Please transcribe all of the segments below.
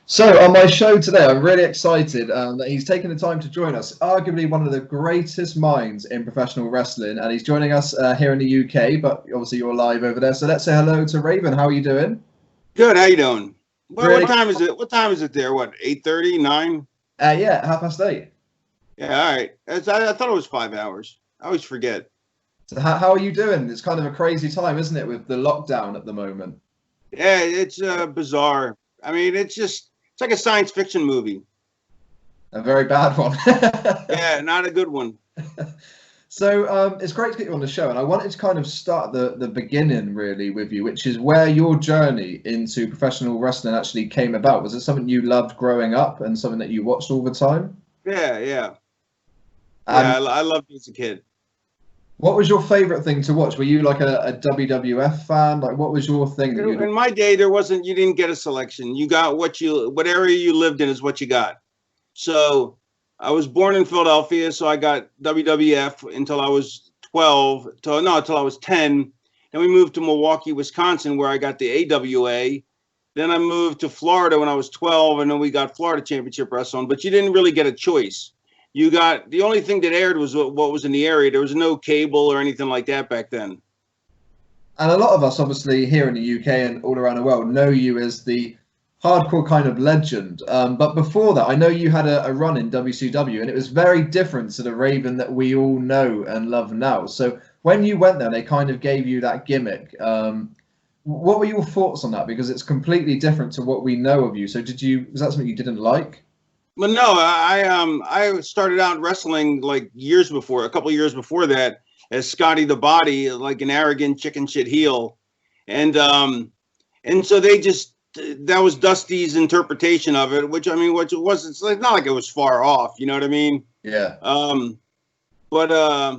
So on my show today, I'm really excited that he's taken the time to join us. Arguably one of the greatest minds in professional wrestling, and he's joining us here in the UK. But obviously you're live over there, so let's say hello to Raven. How are you doing? Good. How you doing? Well, what Really? time is it? What time is it there? What, 8:30, 9? Yeah, 8:30. Yeah, all right. I thought it was 5 hours. I always forget. So how are you doing? It's kind of a crazy time, isn't it, with the lockdown at the moment? Yeah, it's bizarre. I mean, it's like a science fiction movie. A very bad one. Yeah, not a good one. So it's great to get you on the show, and I wanted to kind of start the beginning really with you, which is where your journey into professional wrestling actually came about. Was it something you loved growing up and something that you watched all the time? Yeah, yeah, yeah. And I loved it as a kid. what was your favorite thing to watch? Were you like a WWF fan? Like, what was your thing that you? In my day, there wasn't. You didn't get a selection. You got what area you lived in is what you got. So I was born in Philadelphia, so I got WWF until I was 12, until I was 10. Then we moved to Milwaukee, Wisconsin, where I got the AWA. Then I moved to Florida when I was 12, and then we got Florida Championship Wrestling. But you didn't really get a choice. You got the only thing that aired was what was in the area. There was no cable or anything like that back then. And a lot of us, obviously, here in the UK and all around the world, know you as the hardcore kind of legend. But before that, I know you had a run in WCW, and it was very different to the Raven that we all know and love now. So when you went there, they kind of gave you that gimmick. What were your thoughts on that? Because it's completely different to what we know of you. So was that something you didn't like? But no, I started out wrestling like years before, a couple of years before that, as Scotty the Body, like an arrogant chicken shit heel, and so they just that was Dusty's interpretation of it, which I mean, which it was, it's like not like it was far off, you know what I mean? Yeah. But I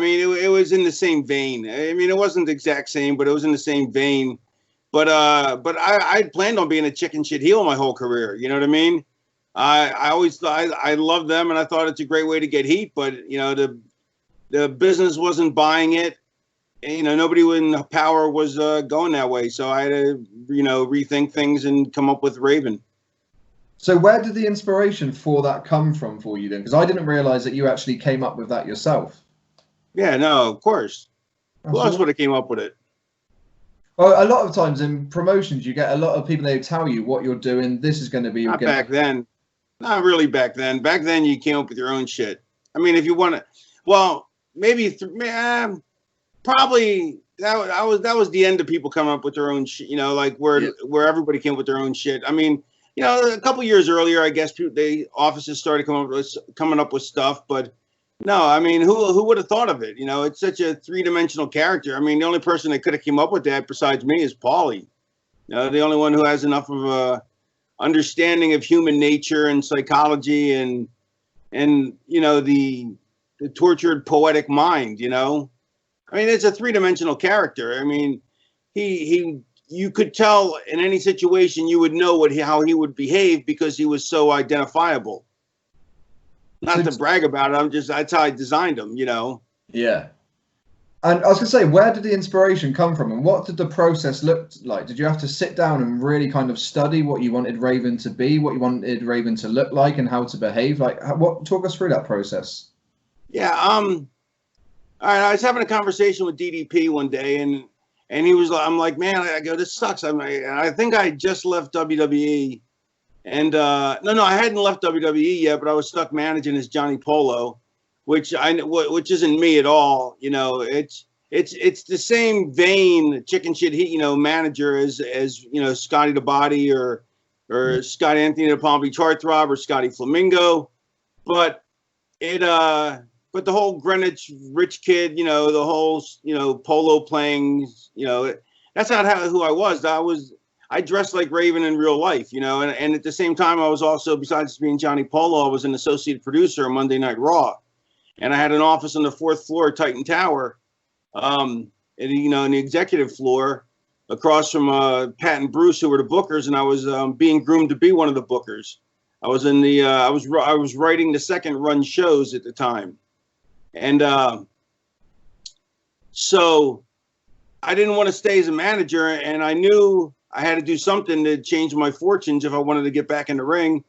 mean, it was in the same vein. I mean, it wasn't the exact same, but it was in the same vein. But I planned on being a chicken shit heel my whole career. You know what I mean? I always thought I loved them, and I thought it's a great way to get heat. But the business wasn't buying it. And, nobody in power was going that way. So I had to rethink things and come up with Raven. So where did the inspiration for that come from for you then? Because I didn't realize that you actually came up with that yourself. Yeah, no, of course. Who else would have came up with it? Well, a lot of times in promotions, you get a lot of people, they tell you what you're doing. This is going to be your Not back then. Not really back then. Back then, you came up with your own shit. I mean, if you want to, well, maybe, probably that was the end of people coming up with their own shit. Like where everybody came up with their own shit. I mean, a couple years earlier, I guess the offices started coming up with stuff, but no, I mean, who would have thought of it? It's such a three-dimensional character. I mean, the only person that could have came up with that besides me is Paulie. The only one who has enough of a understanding of human nature and psychology and the tortured poetic mind. I mean, it's a three-dimensional character. I mean, you could tell in any situation you would know how he would behave because he was so identifiable. Not to brag about it, that's how I designed him, Yeah. And I was going to say, where did the inspiration come from, and what did the process look like? Did you have to sit down and really kind of study what you wanted Raven to be, what you wanted Raven to look like, and how to behave? Like, talk us through that process. Yeah. All right. I was having a conversation with DDP one day, and he was like, I'm like, man, I go, this sucks. I think I just left WWE. And no, I hadn't left WWE yet, but I was stuck managing as Johnny Polo, which isn't me at all. It's the same vein, chicken shit heat, manager as Scotty the Body or Scott Anthony the Palm Beach Heartthrob or Scotty Flamingo, but but the whole Greenwich rich kid, the whole polo playing, that's not who I was. I dressed like Raven in real life, and at the same time, I was also, besides being Johnny Polo, I was an associate producer on Monday Night Raw. And I had an office on the 4th floor of Titan Tower, in the executive floor across from Pat and Bruce, who were the bookers. And I was being groomed to be one of the bookers. I was I was writing the second run shows at the time. And so I didn't want to stay as a manager, and I knew I had to do something to change my fortunes if I wanted to get back in the ring.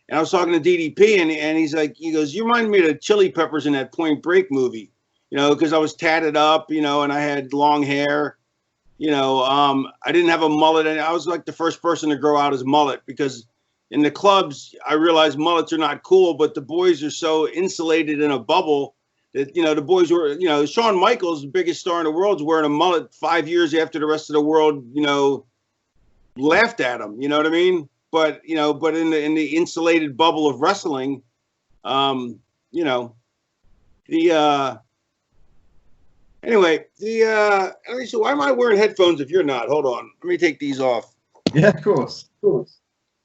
And I was talking to DDP, and he's like, he goes, you remind me of the Chili Peppers in that Point Break movie, you know, because I was tatted up, you know, and I had long hair, you know. I didn't have a mullet, and I was like the first person to grow out his mullet, because in the clubs, I realized mullets are not cool, but the boys are so insulated in a bubble that, you know, the boys were, you know, Shawn Michaels, the biggest star in the world, is wearing a mullet 5 years after the rest of the world, you know, laughed at him. You know what I mean? But, you know, but in the insulated bubble of wrestling, you know, anyway, let me see, why am I wearing headphones if you're not? Hold on. Let me take these off. Yeah, of course. Of course.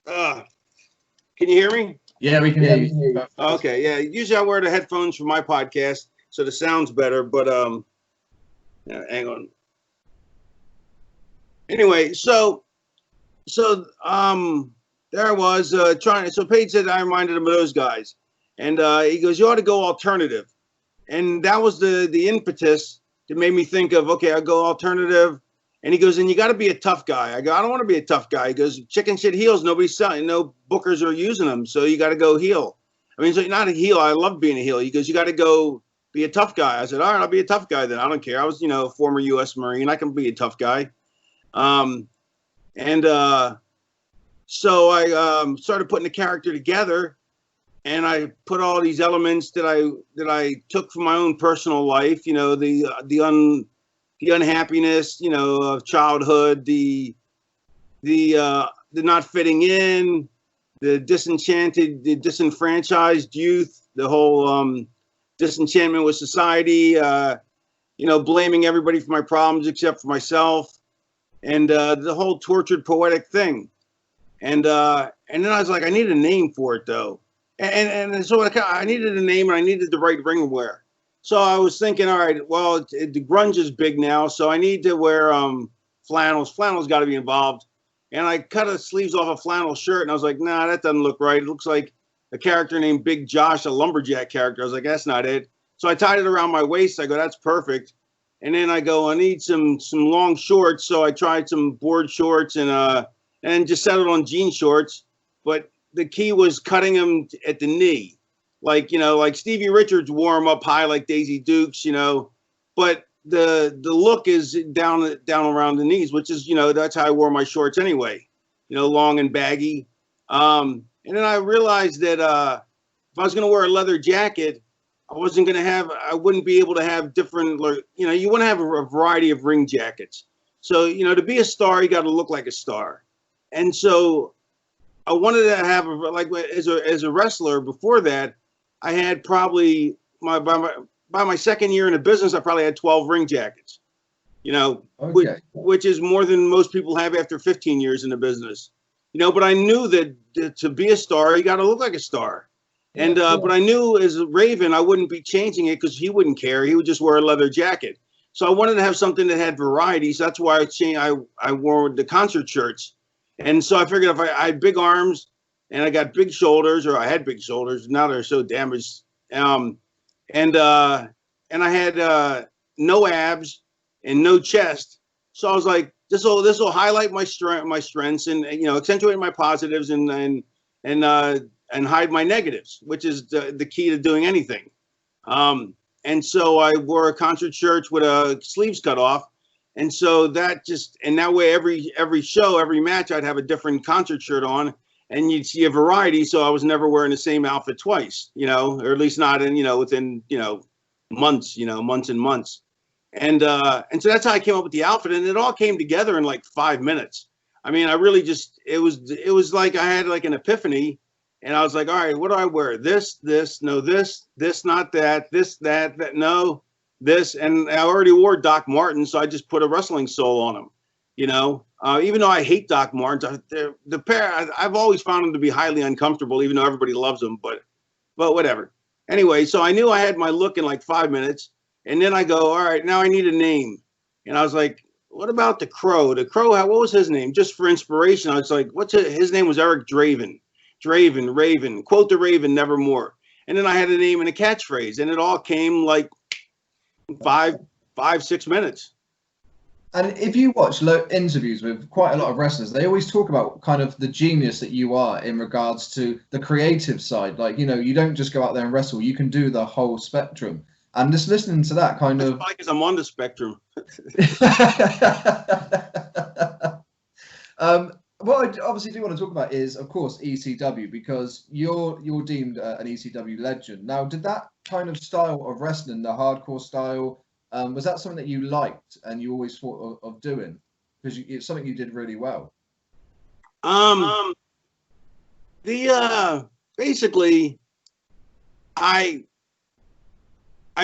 Can you hear me? Yeah, we can hear you. Okay, yeah. Usually I wear the headphones for my podcast, so the sound's better, but hang on. Anyway, so there I was trying. So Paige said I reminded him of those guys, and he goes, "You ought to go alternative," and that was the impetus that made me think of, okay, I'll go alternative. And he goes, and you got to be a tough guy. I go, I don't want to be a tough guy. He goes, chicken shit heels. Nobody's selling. No bookers are using them. So you got to go heel. I mean, so not a heel. I love being a heel. He goes, you got to go be a tough guy. I said, all right, I'll be a tough guy then. I don't care. I was, you know, a former U.S. Marine. I can be a tough guy. So I started putting the character together, and I put all these elements that I took from my own personal life. You know, the unhappiness, you know, of childhood, the not fitting in, the disenchanted, the disenfranchised youth, the whole disenchantment with society, you know, blaming everybody for my problems except for myself, and the whole tortured poetic thing. And then I was like, I need a name for it though, and so I needed a name, and I needed the right ring wear. So I was thinking, all right, well, the grunge is big now, so I need to wear flannels. Flannels got to be involved. And I cut the sleeves off a flannel shirt, and I was like, nah, that doesn't look right. It looks like a character named Big Josh, a lumberjack character. I was like, that's not it. So I tied it around my waist. I go, that's perfect. And then I go, I need some long shorts. So I tried some board shorts and just settled on jean shorts. But the key was cutting them at the knee. Like, you know, like Stevie Richards wore them up high like Daisy Dukes, you know, but the look is down around the knees, which is, you know, that's how I wore my shorts anyway, you know, long and baggy. And then I realized that if I was going to wear a leather jacket, I wouldn't be able to have different, you know, you want to have a variety of ring jackets. So, you know, to be a star, you got to look like a star. And so I wanted to have, like, as a wrestler before that, I had probably by my second year in the business, I probably had 12 ring jackets, you know, okay, which is more than most people have after 15 years in the business, you know. But I knew that to be a star, you got to look like a star. And but I knew as a Raven, I wouldn't be changing it because he wouldn't care. He would just wear a leather jacket. So I wanted to have something that had variety. So that's why I wore the concert shirts. And so I figured if I had big arms, and I got big shoulders, or I had big shoulders. Now they're so damaged. And I had no abs and no chest. So I was like, this will highlight my strengths, and, you know, accentuate my positives, and hide my negatives, which is the key to doing anything. And so I wore a concert shirt with sleeves cut off. And so that way every show, every match, I'd have a different concert shirt on. And you'd see a variety, so I was never wearing the same outfit twice, you know, or at least not in, you know, within, you know, months and months. And so that's how I came up with the outfit, and it all came together in like 5 minutes. I mean, I really it was like I had like an epiphany, and I was like, all right, what do I wear? This, no, this, not that, that, no, this. And I already wore Doc Martens, so I just put a wrestling sole on them, you know. Even though I hate Doc Martens, the pair, I've always found them to be highly uncomfortable, even though everybody loves them, but whatever. Anyway, so I knew I had my look in like 5 minutes, and then I go, all right, now I need a name. And I was like, what about the Crow? The Crow, what was his name? Just for inspiration, I was like, his name was Eric Draven. Draven, Raven, quote the Raven, nevermore. And then I had a name and a catchphrase, and it all came like 5, 6 minutes. And if you watch interviews with quite a lot of wrestlers, they always talk about kind of the genius that you are in regards to the creative side. Like, you don't just go out there and wrestle, you can do the whole spectrum. And just listening to that kind That's of. probably because I'm on the spectrum. What I obviously do want to talk about is, of course, ECW, because you're deemed an ECW legend. Now, did that kind of style of wrestling, the hardcore style, was that something that you liked and you always thought of doing? Because it's something you did really well. Basically, I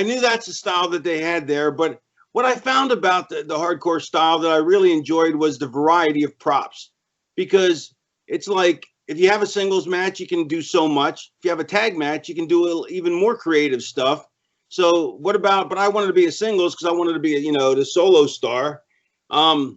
knew that's the style that they had there, but what I found about the hardcore style that I really enjoyed was the variety of props, because it's like if you have a singles match, you can do so much. If you have a tag match, you can do even more creative stuff. So but I wanted to be a singles because I wanted to be, the solo star. I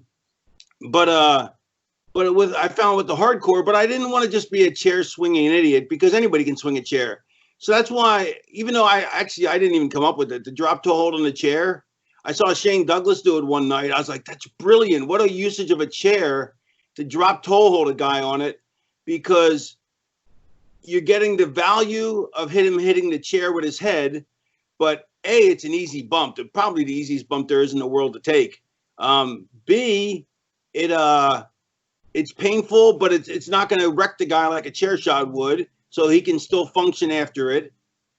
found with the hardcore, but I didn't want to just be a chair swinging idiot, because anybody can swing a chair. So that's why, even though I didn't even come up with it, the drop toe hold on the chair, I saw Shane Douglas do it one night. I was like, that's brilliant. What a usage of a chair to drop toe hold a guy on it, because you're getting the value of him hitting the chair with his head, but A, it's an easy bump. It's probably the easiest bump there is in the world to take. B, it's painful, but it's not going to wreck the guy like a chair shot would, so he can still function after it.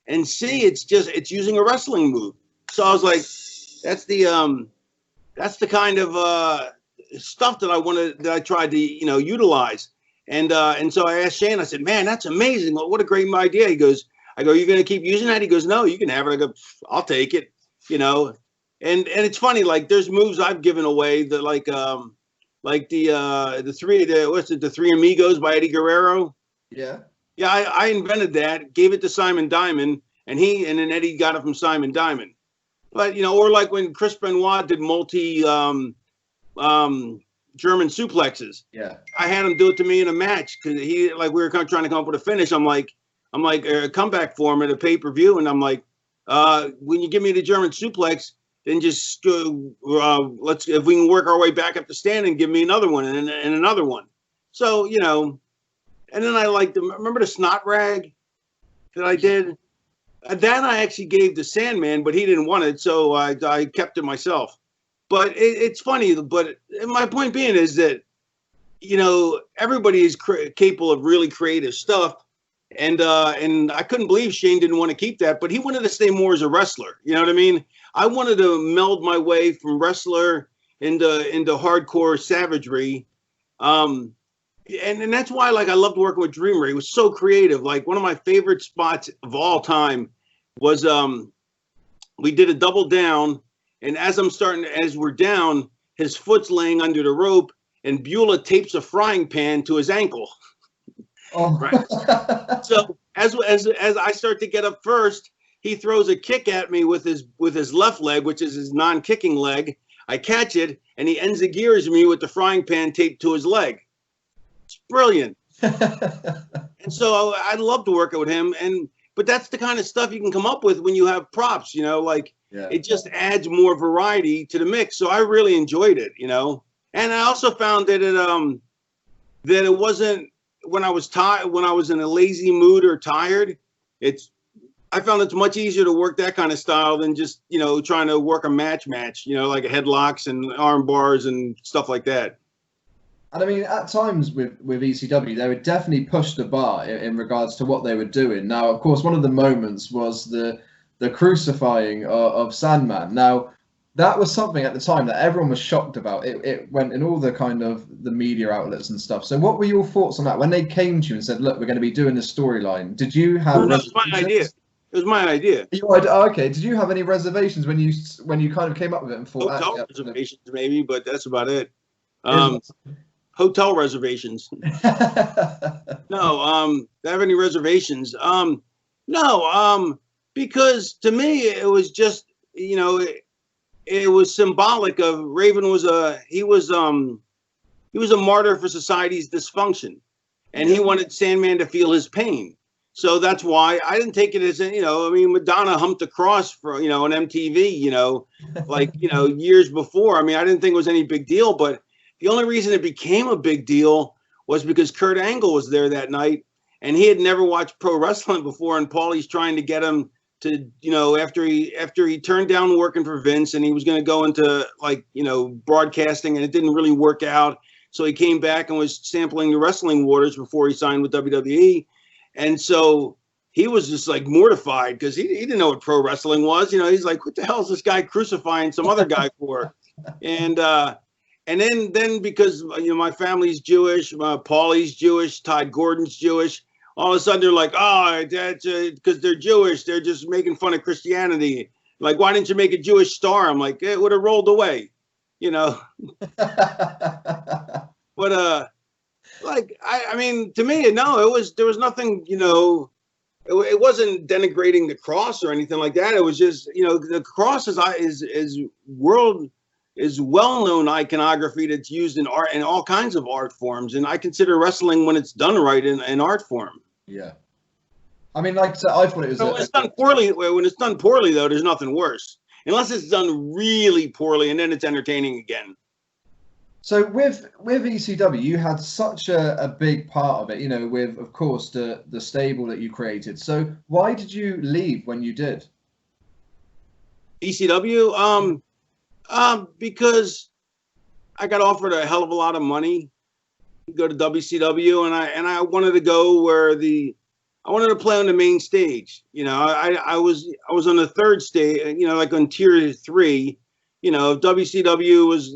And C, it's using a wrestling move. So I was like, that's the kind of stuff that I tried to utilize. And so I asked Shane, I said, man, that's amazing. What a great idea. I go, you're going to keep using that? He goes, no, you can have it. I go, I'll take it, And it's funny, like there's moves I've given away that the Three Amigos by Eddie Guerrero. Yeah. Yeah, I invented that, gave it to Simon Diamond, and then Eddie got it from Simon Diamond. But or like when Chris Benoit did multi German suplexes. Yeah. I had him do it to me in a match because we were trying to come up with a finish. I'm like a comeback for him at a pay-per-view, and I'm like, when you give me the German suplex, then just if we can work our way back up the stand and give me another one and another one. So and then I remember the snot rag that I did. That I actually gave to Sandman, but he didn't want it, so I kept it myself. But it's funny. But my point being is that everybody is capable of really creative stuff, and I couldn't believe Shane didn't want to keep that, but he wanted to stay more as a wrestler. You know what I mean? I wanted to meld my way from wrestler into hardcore savagery. And that's why I loved working with Dream Ray. It was so creative. Like one of my favorite spots of all time was we did a double down, and as we're down, his foot's laying under the rope, and Beulah tapes a frying pan to his ankle. Oh. Right. So as I start to get up first, he throws a kick at me with his left leg, which is his non-kicking leg. I catch it, and he ends the gears me with the frying pan taped to his leg. It's brilliant. And so I loved working with him, but that's the kind of stuff you can come up with when you have props, It just adds more variety to the mix. So I really enjoyed it, And I also found that it wasn't when I was tired, when I was in a lazy mood or tired. I found it's much easier to work that kind of style than just trying to work a match, like headlocks and arm bars and stuff like that. And I mean, at times with ECW, they would definitely push the bar in regards to what they were doing. Now, of course, one of the moments was the crucifying of Sandman. Now, that was something at the time that everyone was shocked about. It went in all the kind of the media outlets and stuff. So what were your thoughts on that? When they came to you and said, look, we're going to be doing this storyline, did you have... No, it was my idea. It was my idea. Okay. Did you have any reservations when you kind of came up with it and thought... Hotel reservations, maybe, but that's about it. Hotel reservations. No, do I have any reservations? No, because to me it was just, it was symbolic of Raven he was a martyr for society's dysfunction, and he wanted Sandman to feel his pain. So that's why I didn't take it as, I mean, Madonna humped the cross for, on MTV, like, years before. I mean, I didn't think it was any big deal, but the only reason it became a big deal was because Kurt Angle was there that night and he had never watched pro wrestling before. And Paulie's trying to get him to, after he turned down working for Vince and he was going to go into like, broadcasting, and it didn't really work out. So he came back and was sampling the wrestling waters before he signed with WWE. And so he was just like mortified because he didn't know what pro wrestling was. He's like, what the hell is this guy crucifying some other guy for? And then because, my family's Jewish, Paulie's Jewish, Todd Gordon's Jewish. All of a sudden they're like, oh, that's because they're Jewish. They're just making fun of Christianity. Like, why didn't you make a Jewish star? I'm like, it would have rolled away, But like, I mean, to me, no, there was nothing, it wasn't denigrating the cross or anything like that. It was just, the cross is well-known iconography that's used in art and all kinds of art forms. And I consider wrestling, when it's done right, in art form. Yeah. I mean, like I said, I thought it was. So it's done poorly. When it's done poorly, though, there's nothing worse. Unless it's done really poorly, and then it's entertaining again. So with ECW, you had such a big part of it, with, of course, the stable that you created. So why did you leave when you did? ECW, because I got offered a hell of a lot of money to go to WCW, and I wanted to go where I wanted to play on the main stage. I was on the third stage, like on tier 3. WCW was,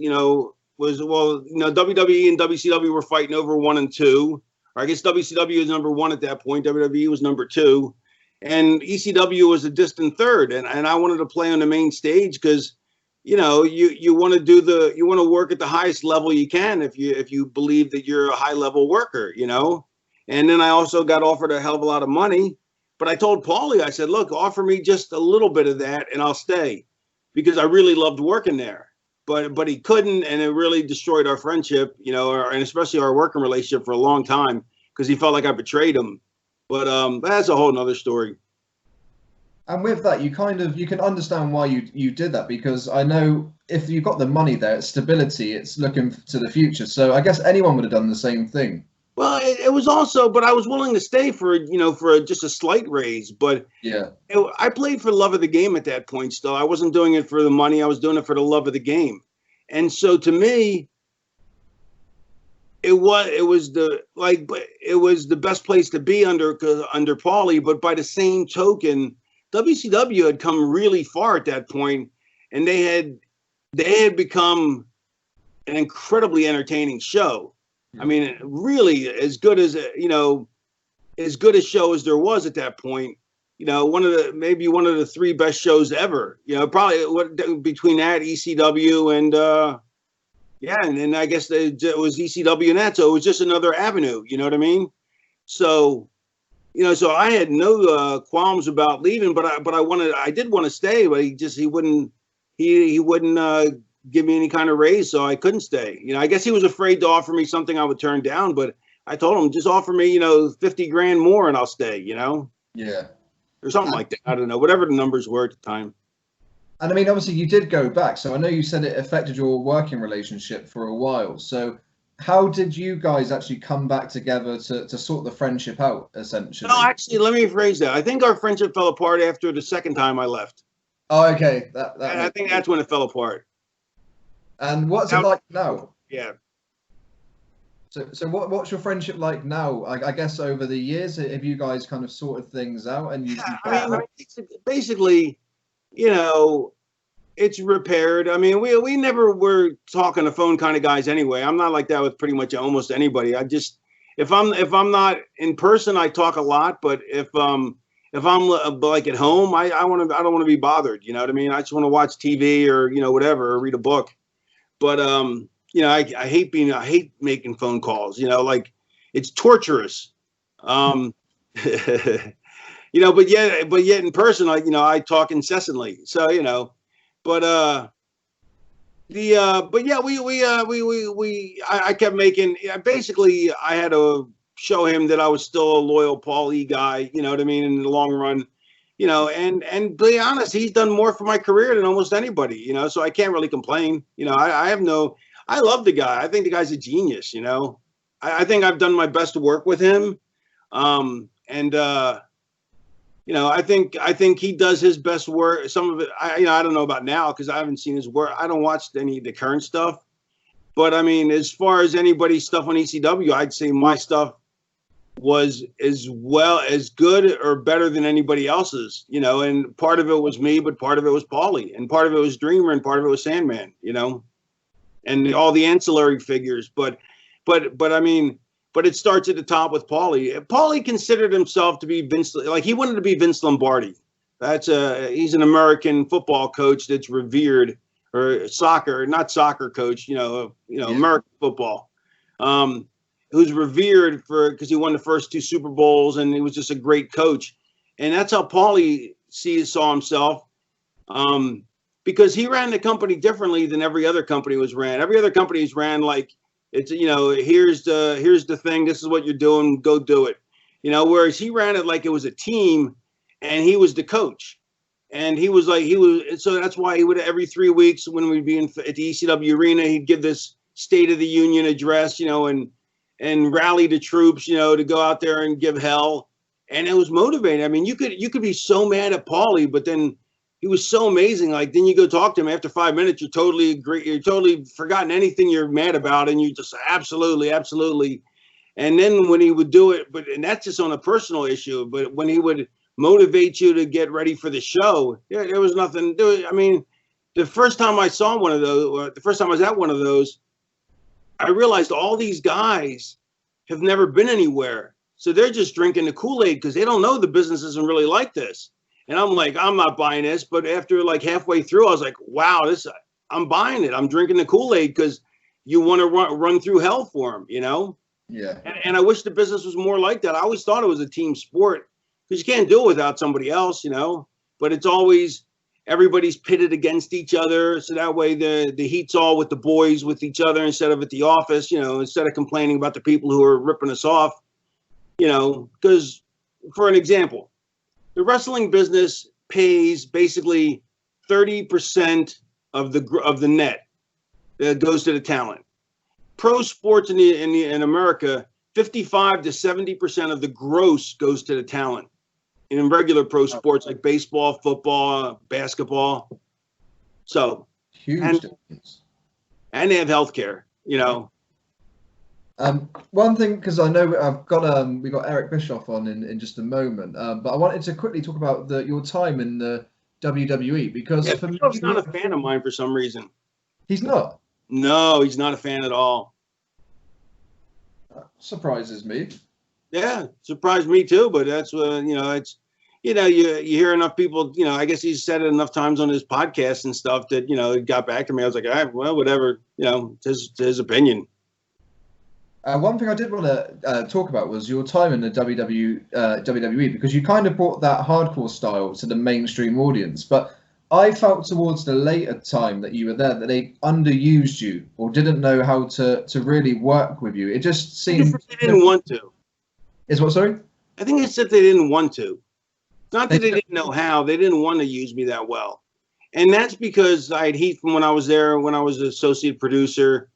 WWE and WCW were fighting over 1 and 2. Or I guess WCW was number 1 at that point. WWE was number 2, and ECW was a distant third. And I wanted to play on the main stage because, you want to work at the highest level you can if you believe that you're a high level worker, And then I also got offered a hell of a lot of money, but I told Paulie, I said, look, offer me just a little bit of that and I'll stay, because I really loved working there. But he couldn't, and it really destroyed our friendship, and especially our working relationship for a long time, because he felt like I betrayed him. But that's a whole nother story. And with that, you can understand why you did that, because I know if you got the money there, it's stability, it's looking to the future. So I guess anyone would have done the same thing. Well, it was also, but I was willing to stay for just a slight raise. But yeah, I played for love of the game at that point. Still, I wasn't doing it for the money. I was doing it for the love of the game. And so to me, it was the best place to be under Paulie. But by the same token, WCW had come really far at that point, and they had become an incredibly entertaining show. I mean, really, as good as a show as there was at that point. Maybe one of the 3 best shows ever. Probably between that, ECW, and and I guess it was ECW and that. So it was just another avenue. You know what I mean? So, so I had no qualms about leaving, but I did want to stay, but he wouldn't give me any kind of raise, so I couldn't stay. I guess he was afraid to offer me something I would turn down, but I told him, just offer me, 50 grand more and I'll stay, Yeah. Or something like that. I don't know, whatever the numbers were at the time. And I mean, obviously you did go back, so I know you said it affected your working relationship for a while. So how did you guys actually come back together to sort the friendship out, essentially? No, actually, let me rephrase that. I think our friendship fell apart after the second time I left. Oh, okay. I think that's when it fell apart. And what's it like now? Yeah. So what's your friendship like now? I guess over the years, have you guys kind of sorted things out? And I mean, basically, it's repaired. I mean, we never were talking the phone kind of guys anyway. I'm not like that with pretty much almost anybody. I just, if I'm not in person, I talk a lot. But if I'm like at home, I don't want to be bothered. You know what I mean? I just want to watch TV or whatever, or read a book. But I hate making phone calls. Like it's torturous. But yet in person, I talk incessantly. So I kept making. Basically, I had a show him that I was still a loyal Paulie guy, you know what I mean, in the long run, you know, and to be honest, he's done more for my career than almost anybody, you know, so I can't really complain. You know, I love the guy. I think the guy's a genius, you know. I think I've done my best to work with him. And you know, I think he does his best work. Some of it, I don't know about now because I haven't seen his work. I don't watch any of the current stuff. But I mean, as far as anybody's stuff on ECW, I'd say my stuff was as good or better than anybody else's, you know, and part of it was me, but part of it was Paulie, and part of it was Dreamer, and part of it was Sandman, you know, and all the ancillary figures. But I mean, but it starts at the top with Paulie. Paulie considered himself to be Vince, like he wanted to be Vince Lombardi. He's an American football coach that's revered, or not soccer coach, yeah. American football. Who's revered because he won the first 2 Super Bowls and he was just a great coach. And that's how Paulie saw himself, because he ran the company differently than every other company was ran. Every other company is ran like, it's, you know, here's the thing, this is what you're doing, go do it. You know, whereas he ran it like it was a team and he was the coach. And so that's why he would, every 3 weeks when we'd be at the ECW arena, he'd give this State of the Union address, you know, and rally the troops, you know, to go out there and give hell. And it was motivating. I mean, you could be so mad at Paulie, but then he was so amazing. Like, then you go talk to him after 5 minutes, you're totally forgotten anything you're mad about. And you just absolutely. And then when he would do it, and that's just on a personal issue, but when he would motivate you to get ready for the show, there was nothing. I mean, the first time I saw one of those, or the first time I was at one of those, I realized all these guys have never been anywhere. So they're just drinking the Kool-Aid because they don't know the business isn't really like this. And I'm like, I'm not buying this. But after like halfway through, I was like, wow, I'm buying it. I'm drinking the Kool-Aid because you want to run through hell for them, you know? Yeah. And I wish the business was more like that. I always thought it was a team sport because you can't do it without somebody else, you know? But it's always, everybody's pitted against each other. So that way the heat's all with the boys, with each other, instead of at the office, you know, instead of complaining about the people who are ripping us off, you know, because for an example, the wrestling business pays basically 30% of the net that goes to the talent. Pro sports in America, 55 to 70% of the gross goes to the talent. In regular pro sports like baseball, football, basketball. So huge difference. And they have healthcare, you know. One thing, because I know we got Eric Bischoff on in just a moment, but I wanted to quickly talk about your time in the WWE, because for me, Bischoff's not a fan of mine for some reason. He's not. No, he's not a fan at all. Surprises me. Yeah, surprised me too. But that's you know, it's, you know, you hear enough people, you know, I guess he's said it enough times on his podcast and stuff that, you know, it got back to me. I was like, all right, well, whatever, you know, it's his opinion. One thing I did want to talk about was your time in the WWE, because you kind of brought that hardcore style to the mainstream audience. But I felt towards the later time that you were there that they underused you or didn't know how to really work with you. It just seemed they didn't want to. Is what, sorry? I think it's that they didn't want to. Not that they didn't know how. They didn't want to use me that well. And that's because I had heat from when I was there, when I was an associate producer.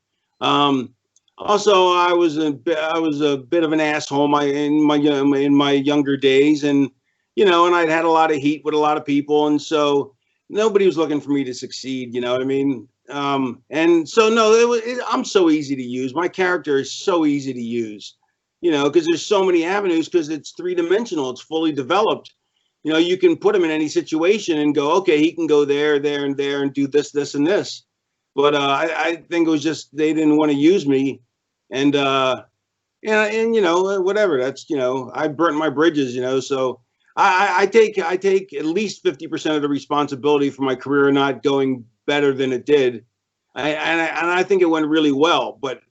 Also, I was a bit of an asshole in my younger days, and you know, and I'd had a lot of heat with a lot of people, and so nobody was looking for me to succeed. You know what I mean? And so no, I'm so easy to use. My character is so easy to use. You know, because there's so many avenues, because it's 3-dimensional, it's fully developed. You know, you can put him in any situation and go, okay, he can go there, and there, and do this, this, and this. But I think it was just they didn't want to use me, and you know, whatever. That's, you know, I burnt my bridges, you know. So I take at least 50% of the responsibility for my career not going better than it did, and I think it went really well, but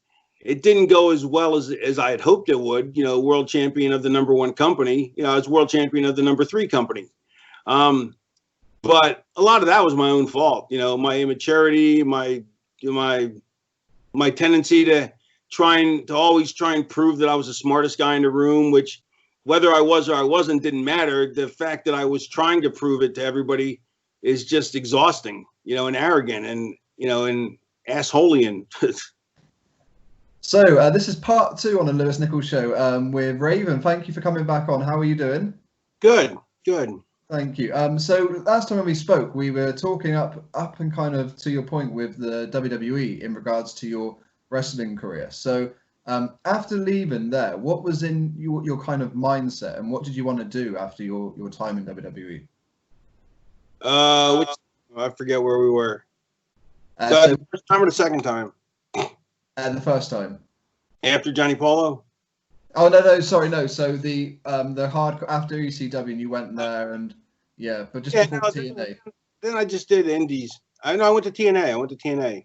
it didn't go as well as I had hoped it would. You know, world champion of the #1 company. You know, I was world champion of the #3 company. But a lot of that was my own fault. You know, my immaturity, my tendency to always try and prove that I was the smartest guy in the room, which whether I was or I wasn't didn't matter. The fact that I was trying to prove it to everybody is just exhausting, and arrogant and, and assholeian. So this is part 2 on the Lewis Nichols Show with Raven. Thank you for coming back on. How are you doing? Good. Thank you. So last time when we spoke, we were talking up and kind of to your point with the WWE in regards to your wrestling career. So after leaving there, what was in your kind of mindset, and what did you want to do after your time in WWE? I forget where we were. So the first time or the second time? The first time. After Johnny Polo? Oh no, sorry, no. So the hardcore after ECW, and you went there, and but just before TNA. Then I just did Indies. I went to TNA.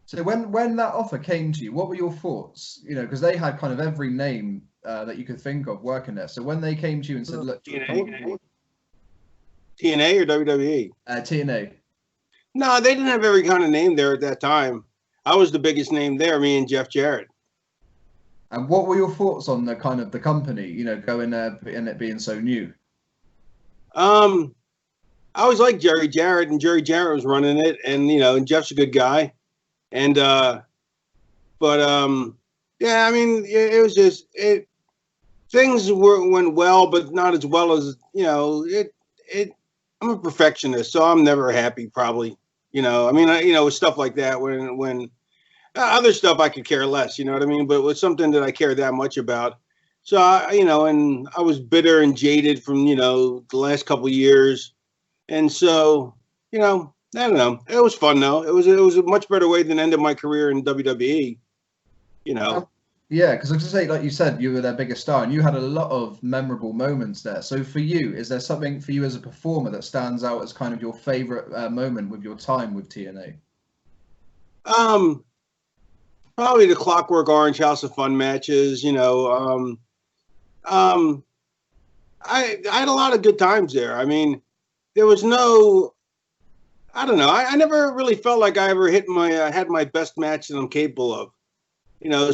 So when that offer came to you, what were your thoughts? Because they had kind of every name that you could think of working there. So when they came to you and said, "Look, TNA or WWE?" TNA. No, they didn't have every kind of name there at that time. I was the biggest name there, me and Jeff Jarrett. And what were your thoughts on the kind of the company, going there and it being so new? I always liked Jerry Jarrett, and Jerry Jarrett was running it, and and Jeff's a good guy, and yeah, I mean, it was just things went well, but not as well as I'm a perfectionist, so I'm never happy. Probably, I mean, with stuff like that, when other stuff I could care less, you know what I mean? But with something that I care that much about. So, and I was bitter and jaded from, the last couple of years. And so, I don't know. It was fun, though. It was a much better way than ending my career in WWE, Yeah, because I was say, like you said, you were their biggest star, and you had a lot of memorable moments there. So for you, is there something for you as a performer that stands out as kind of your favorite moment with your time with TNA? Probably the Clockwork Orange House of Fun matches. I had a lot of good times there. I mean, there was no, I don't know. I never really felt like I ever hit had my best match that I'm capable of.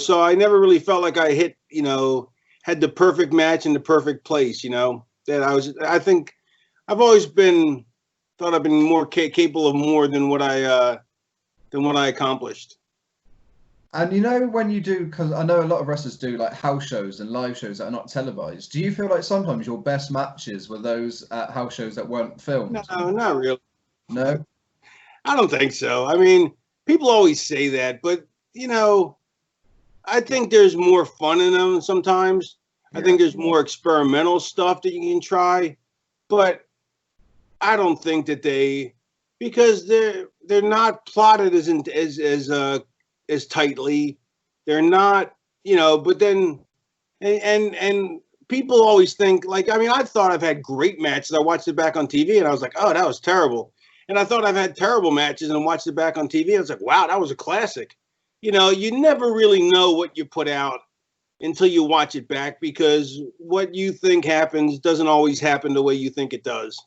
So I never really felt like I hit, had the perfect match in the perfect place. I think I've always thought I've been more capable of more than what I accomplished. And when you do, because I know a lot of wrestlers do like house shows and live shows that are not televised. Do you feel like sometimes your best matches were those at house shows that weren't filmed? No, not really. No? I don't think so. I mean, people always say that, but I think there's more fun in them sometimes. Yeah. I think there's more experimental stuff that you can try, but I don't think that because they're not plotted as tightly. They're not, but then, and people always think like, I mean, I thought I've had great matches. I watched it back on TV and I was like, oh, that was terrible. And I thought I've had terrible matches and watched it back on TV. I was like, wow, that was a classic. You never really know what you put out until you watch it back, because what you think happens doesn't always happen the way you think it does.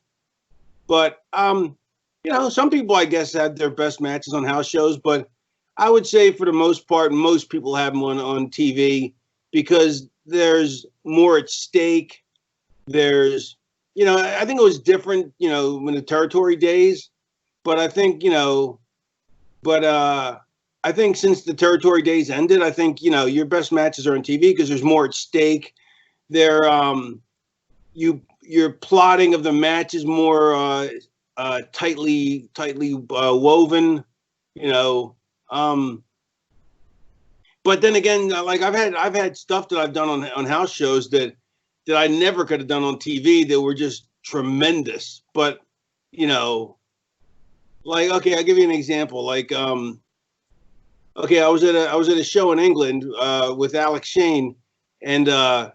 But, some people, I guess, had their best matches on house shows, but I would say for the most part, most people have them on TV because there's more at stake. There's, I think it was different, in the territory days, but I think, I think since the territory days ended, I think, your best matches are on TV because there's more at stake. Your plotting of the match is more tightly woven, but then again, like I've had stuff that I've done on house shows that I never could have done on TV that were just tremendous. But like, okay, I'll give you an example. Like, okay, I was at a show in England with Alex Shane, and so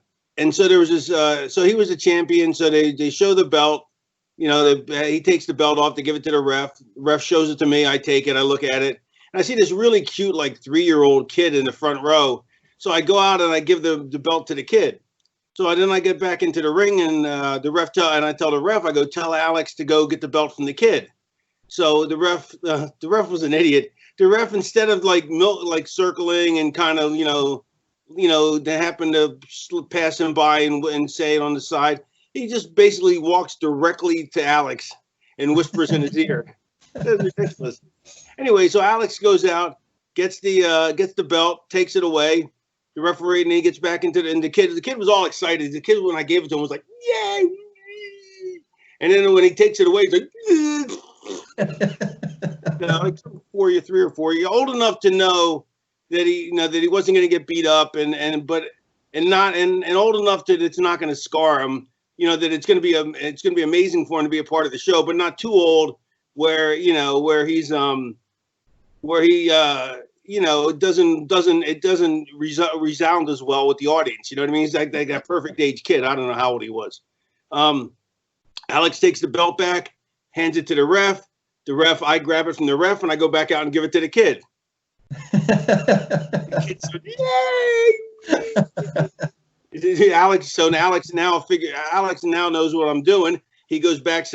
there was this. So he was a champion. So they show the belt. He takes the belt off to give it to the ref. The ref shows it to me. I take it. I look at it. And I see this really cute, like 3-year-old kid in the front row. So I go out and I give the belt to the kid. So then I get back into the ring and I tell the ref, I go, tell Alex to go get the belt from the kid. So the ref was an idiot. instead of like circling and kind of, they happen to pass him by and say it on the side, he just basically walks directly to Alex and whispers in his ear. That's ridiculous. Anyway, so Alex goes out, gets the belt, takes it away. The referee, and he gets back into the kid. The kid was all excited. The kid, when I gave it to him, was like, "Yay!" And then when he takes it away, he's like, like 3 or 4. You're old enough to know that he wasn't going to get beat up, and old enough that it's not going to scar him. That it's going to be amazing for him to be a part of the show, but not too old where he's it doesn't resound as well with the audience. You know what I mean? He's like that perfect age kid. I don't know how old he was. Alex takes the belt back, hands it to the ref. I grab it from the ref and I go back out and give it to the kid. The kid said, "Yay!" Alex now knows what I'm doing. He goes back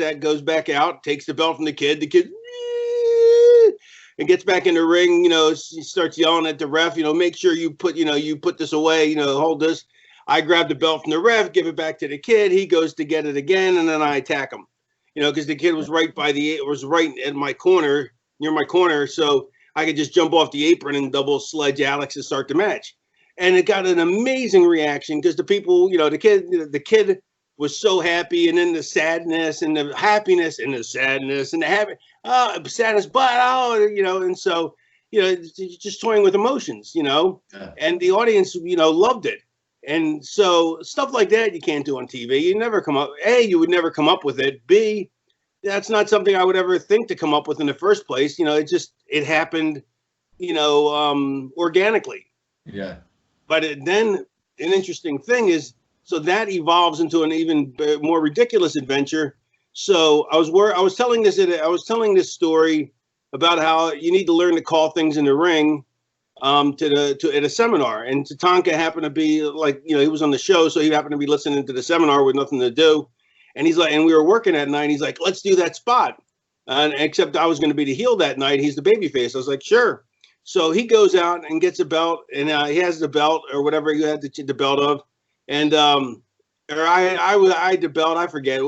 out, takes the belt from the kid. The kid, and gets back in the ring, he starts yelling at the ref, make sure you put this away, hold this. I grab the belt from the ref, give it back to the kid. He goes to get it again, and then I attack him, because the kid was right at my corner, near my corner, so I could just jump off the apron and double sledge Alex and start the match. And it got an amazing reaction because the people, the kid was so happy, and then the sadness and the happiness and the sadness and the sadness, but and so just toying with emotions, and the audience loved it, and so stuff like that you can't do on TV. You would never come up with it. B, that's not something I would ever think to come up with in the first place. It happened, organically. Yeah. But then an interesting thing is, so that evolves into an even more ridiculous adventure. So I was telling this story about how you need to learn to call things in the ring, at a seminar. And Tatanka happened to be he was on the show, so he happened to be listening to the seminar with nothing to do. And he's like, and we were working that night. He's like, let's do that spot. Except I was going to be the heel that night. He's the babyface. I was like, sure. So he goes out and gets a belt, and he has the belt or whatever he had the belt of. And I had the belt, I forget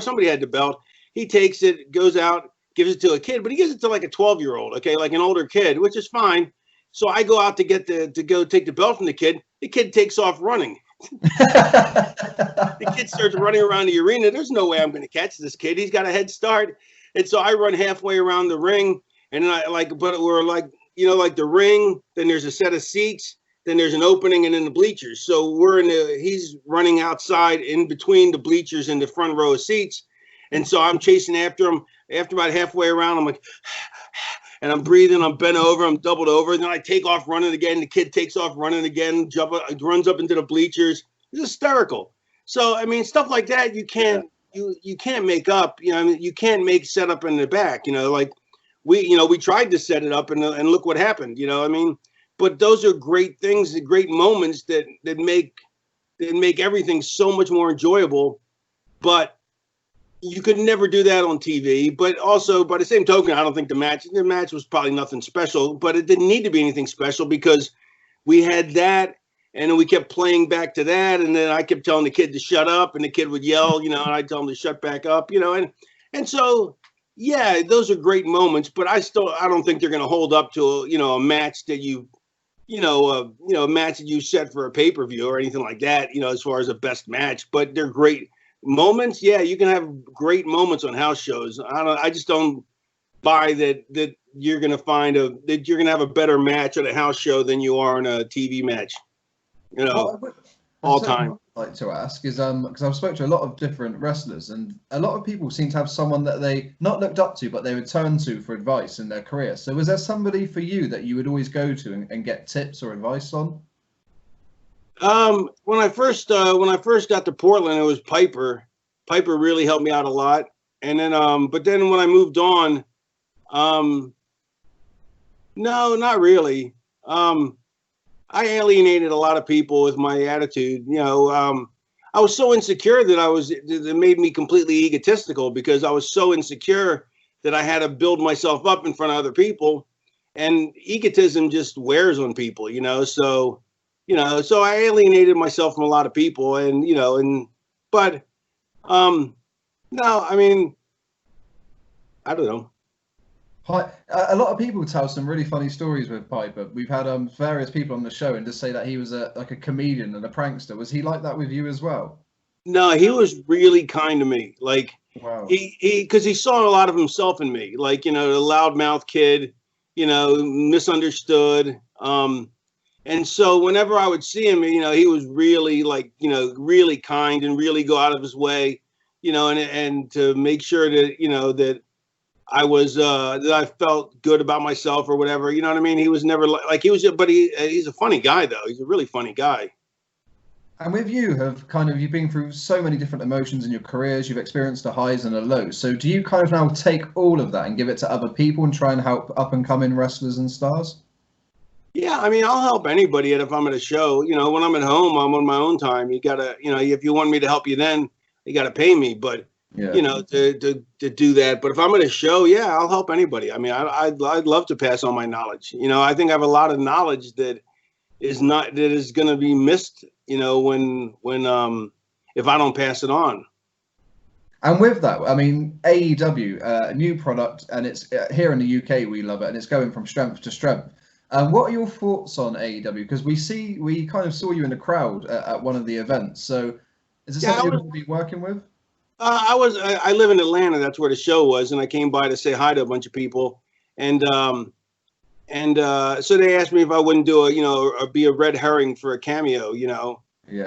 somebody had the belt. He takes it, goes out, gives it to a kid, but he gives it to like a 12-year-old, okay, like an older kid, which is fine. So I go out to go take the belt from the kid. The kid takes off running. The kid starts running around the arena. There's no way I'm going to catch this kid. He's got a head start. And so I run halfway around the ring, and but we're like the ring, then there's a set of seats, then there's an opening, and then the bleachers. So he's running outside in between the bleachers and the front row of seats. And so I'm chasing after him. After about halfway around, I'm like, and I'm breathing, I'm bent over, I'm doubled over. And then I take off running again. The kid takes off running again, runs up into the bleachers. It's hysterical. So, I mean, stuff like that, you can't make up, you can't make setup in the back, we tried to set it up and look what happened, but those are great things, great moments that make everything so much more enjoyable. But you could never do that on TV. But also, by the same token, I don't think the match was probably nothing special, but it didn't need to be anything special because we had that, and then we kept playing back to that, and then I kept telling the kid to shut up, and the kid would yell, and I'd tell him to shut back up, and so. Yeah, those are great moments, but I don't think they're going to hold up to a match that a match that you set for a pay-per-view or anything like that, as far as a best match. But they're great moments. Yeah, you can have great moments on house shows. I just don't buy that you're going to have a better match at a house show than you are in a TV match. All time. I'd like to ask is because I've spoken to a lot of different wrestlers, and a lot of people seem to have someone that they not looked up to, but they would turn to for advice in their career. So was there somebody for you that you would always go to and get tips or advice on? When I first got to Portland, it was Piper. Piper really helped me out a lot. And then but then when I moved on, no, not really. I alienated a lot of people with my attitude. I was so insecure that made me completely egotistical, because I was so insecure that I had to build myself up in front of other people. and egotism just wears on people, so so I alienated myself from a lot of people, and but no, I mean, I don't know. A lot of people tell some really funny stories with Piper. We've had various people on the show and just say that he was like a comedian and a prankster. Was he like that with you as well? No, he was really kind to me. Like, Wow. because he saw a lot of himself in me, like, the loudmouth kid, misunderstood. And so whenever I would see him, he was really, like, really kind and really go out of his way, and to make sure that, that I was, that I felt good about myself or whatever. You know what I mean? He was never like he was, but he's a funny guy though. He's a really funny guy. And with you, you've been through so many different emotions in your careers. You've experienced the highs and the lows. So do you kind of now take all of that and give it to other people and try and help up and coming wrestlers and stars? Yeah, I mean, I'll help anybody if I'm at a show. When I'm at home, I'm on my own time. You gotta, if you want me to help you, then you gotta pay me. But Yeah. to do that. But if I'm at a show, yeah, I'll help anybody. I mean, I'd love to pass on my knowledge. I think I have a lot of knowledge that is going to be missed. When if I don't pass it on. And with that, I mean, AEW, a new product, and it's here in the UK, we love it, and it's going from strength to strength. What are your thoughts on AEW? Because we kind of saw you in the crowd at one of the events. So is this something you're going to be working with? I live in Atlanta. That's where the show was, and I came by to say hi to a bunch of people, and so they asked me if I wouldn't do or be a red herring for a cameo, Yeah.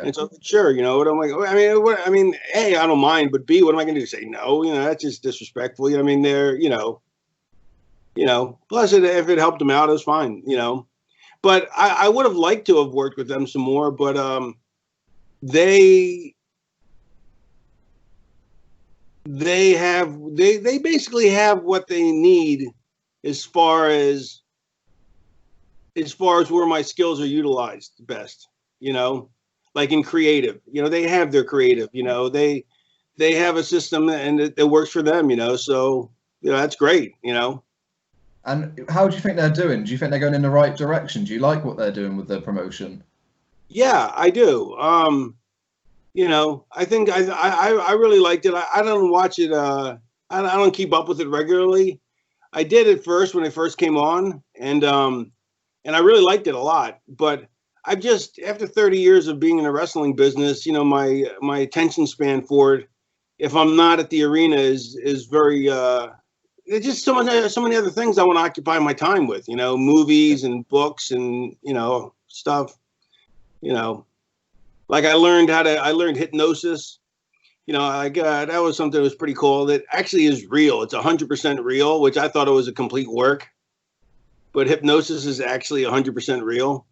And so sure, what I'm like. I mean, A, I don't mind, but B, what am I going to do? Say no? That's just disrespectful. I mean, they're Plus, if it helped them out, it was fine. But I would have liked to have worked with them some more, but they basically have what they need as far as where my skills are utilized best, like in creative, they have their creative, they have a system and it works for them, so that's great, And how do you think they're doing? Do you think they're going in the right direction? Do you like what they're doing with their promotion? Yeah, I do. I think I really liked it. I don't watch it. I don't keep up with it regularly. I did at first when it first came on, and I really liked it a lot. But I've just, after 30 years of being in the wrestling business, my attention span for it, if I'm not at the arena, is very. There's just so many other things I want to occupy my time with. Movies and books and stuff. Like I learned hypnosis. That was something that was pretty cool. That actually is real. It's 100% real, which I thought it was a complete work. But hypnosis is actually 100% real.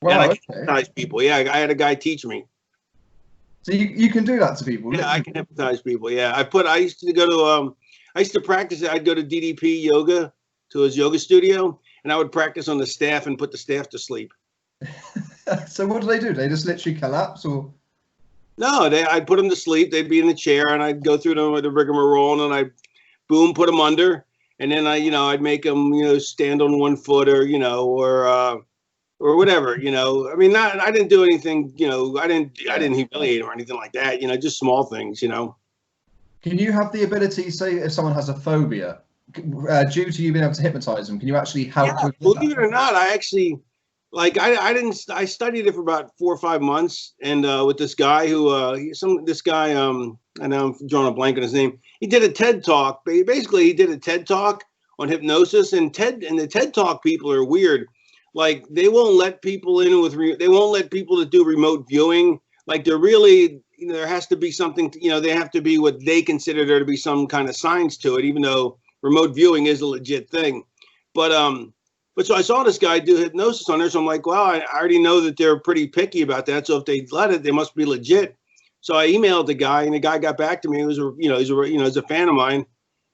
Wow, and I okay. can hypnotize people. Yeah, I had a guy teach me. So you can do that to people? Yeah, I can hypnotize people. Yeah, I used to go to I used to practice. I'd go to DDP yoga, to his yoga studio, and I would practice on the staff and put the staff to sleep. So what do? They just literally collapse, or? No, I'd put them to sleep. They'd be in the chair, and I'd go through them with the rigmarole, and I'd put them under, and then I'd make them, stand on one foot, or or whatever, I mean, I didn't do anything, I didn't humiliate them or anything like that, just small things, Can you have the ability, say, if someone has a phobia, due to you being able to hypnotize them, can you actually help with that? Believe it or not, I actually. Like I studied it for about 4 or 5 months, and with this guy who I know I'm drawing a blank on his name. He did a TED talk. Basically, he did a TED talk on hypnosis, and the TED talk people are weird. Like they won't let people in they won't let people to do remote viewing. Like they're really, there has to be something. They have to be what they consider there to be some kind of science to it, even though remote viewing is a legit thing. But so I saw this guy do hypnosis on there. So I'm like, well, I already know that they're pretty picky about that. So if they let it, they must be legit. So I emailed the guy, and the guy got back to me. He was, he's a fan of mine,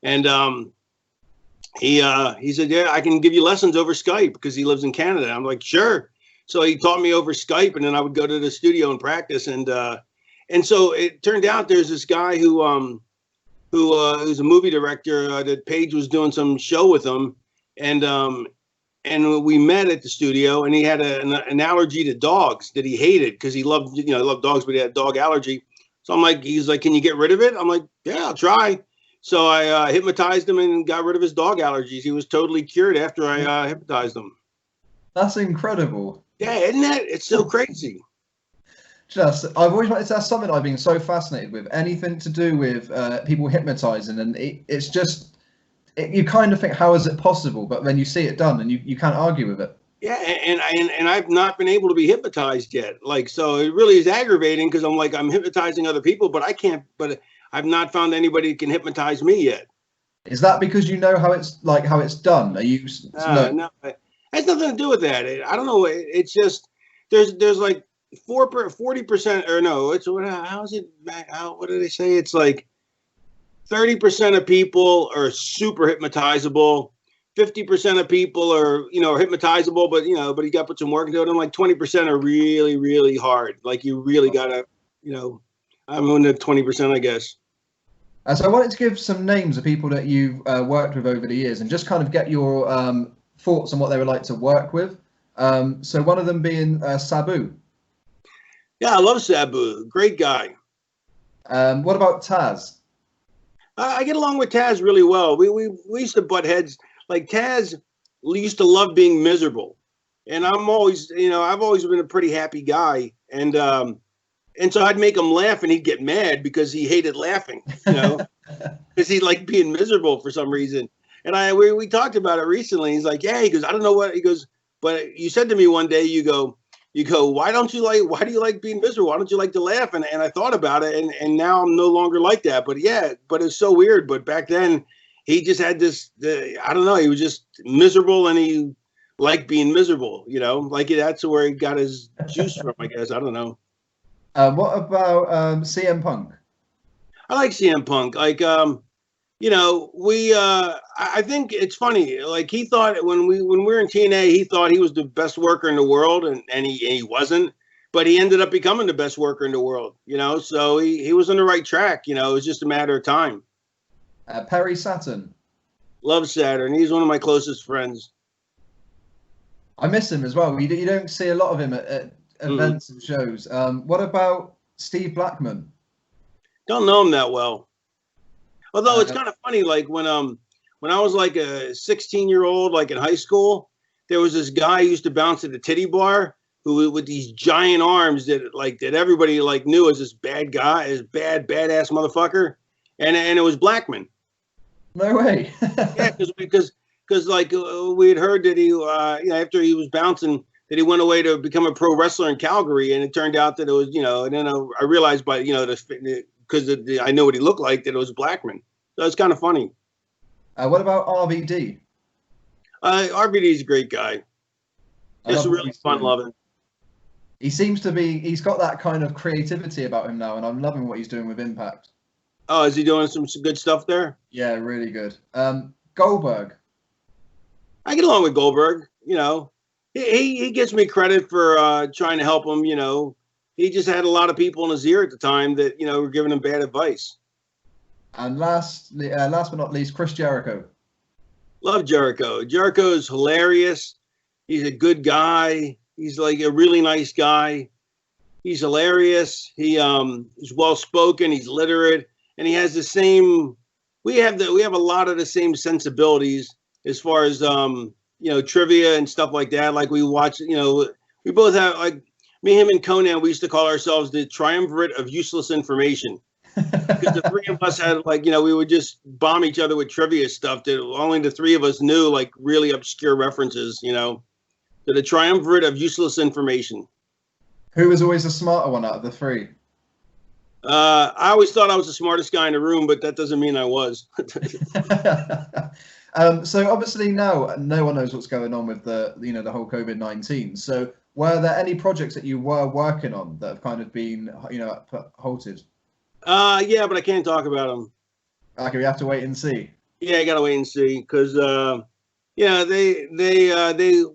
and he said, yeah, I can give you lessons over Skype because he lives in Canada. I'm like, sure. So he taught me over Skype, and then I would go to the studio and practice. And so it turned out there's this guy who's a movie director that Paige was doing some show with him. and we met at the studio, and he had an allergy to dogs that he hated because he loved, loved dogs, but he had a dog allergy. So I'm like, he's like, can you get rid of it? I'm like, yeah, I'll try. So I hypnotized him and got rid of his dog allergies. He was totally cured after I hypnotized him. That's incredible. Yeah, isn't that? It's so crazy. I've always wanted to ask something I've been so fascinated with, anything to do with people hypnotizing, and it's just, you kind of think, how is it possible? But then you see it done, and you can't argue with it. Yeah, and I've not been able to be hypnotized yet. Like, so it really is aggravating because I'm like, I'm hypnotizing other people, but I can't. But I've not found anybody who can hypnotize me yet. Is that because you know how it's done? Are you? No, it has nothing to do with that. I don't know. It's just there's like 40%, or no, it's how is it? What do they say? It's like 30% of people are super hypnotizable. 50% of people are, are hypnotizable, but but you got to put some work into it. And like 20% are really, really hard. Like you really gotta, I'm on the 20%, I guess. So I wanted to give some names of people that you've worked with over the years, and just kind of get your thoughts on what they were like to work with. So one of them being Sabu. Yeah, I love Sabu. Great guy. What about Taz? I get along with Taz really well. We used to butt heads. Like Taz used to love being miserable, and I'm always, I've always been a pretty happy guy, and so I'd make him laugh, and he'd get mad because he hated laughing, because he liked being miserable for some reason. And we talked about it recently. He's like, yeah, he goes, I don't know what, he goes, but you said to me one day, you go, why do you like being miserable? Why don't you like to laugh? And I thought about it, and now I'm no longer like that. But yeah, but it's so weird. But back then, he just had this, I don't know, he was just miserable, and he liked being miserable, like that's where he got his juice from, I guess. I don't know. What about CM Punk? I like CM Punk. Like, I think it's funny. Like, he thought when we were in TNA, he thought he was the best worker in the world, and he wasn't. But he ended up becoming the best worker in the world, So he was on the right track. It was just a matter of time. Perry Saturn. Love Saturn. He's one of my closest friends. I miss him as well. You don't see a lot of him at events and shows. What about Steve Blackman? Don't know him that well. Although it's kind of funny, like when I was like a 16-year-old, like in high school, there was this guy who used to bounce at the titty bar who with these giant arms that everybody like knew as this bad guy, as badass motherfucker, and it was Blackman. No way. Yeah, because like we had heard that he after he was bouncing that he went away to become a pro wrestler in Calgary, and it turned out that it was and then I realized by because I know what he looked like that it was Blackman. So it's kind of funny. What about RVD? RVD's a great guy. Just really fun loving. He seems to be. He's got that kind of creativity about him now, and I'm loving what he's doing with Impact. Oh, is he doing some good stuff there? Yeah, really good. Goldberg. I get along with Goldberg. He gives me credit for trying to help him. He just had a lot of people in his ear at the time that were giving him bad advice. And last but not least, Chris Jericho. Love Jericho. Jericho is hilarious. He's a good guy. He's like a really nice guy. He's hilarious. He is well spoken. He's literate, and he has the same. We have a lot of the same sensibilities as far as trivia and stuff like that. Like we watch. We both have like me, him, and Conan. We used to call ourselves the triumvirate of useless information. Because the three of us had we would just bomb each other with trivia stuff that only the three of us knew, like really obscure references, So the triumvirate of useless information. Who was always the smarter one out of the three? I always thought I was the smartest guy in the room, but that doesn't mean I was. So obviously now no one knows what's going on with the the whole COVID-19. So were there any projects that you were working on that have kind of been halted? Yeah, but I can't talk about them. Okay, we have to wait and see. Yeah, I gotta wait and see because they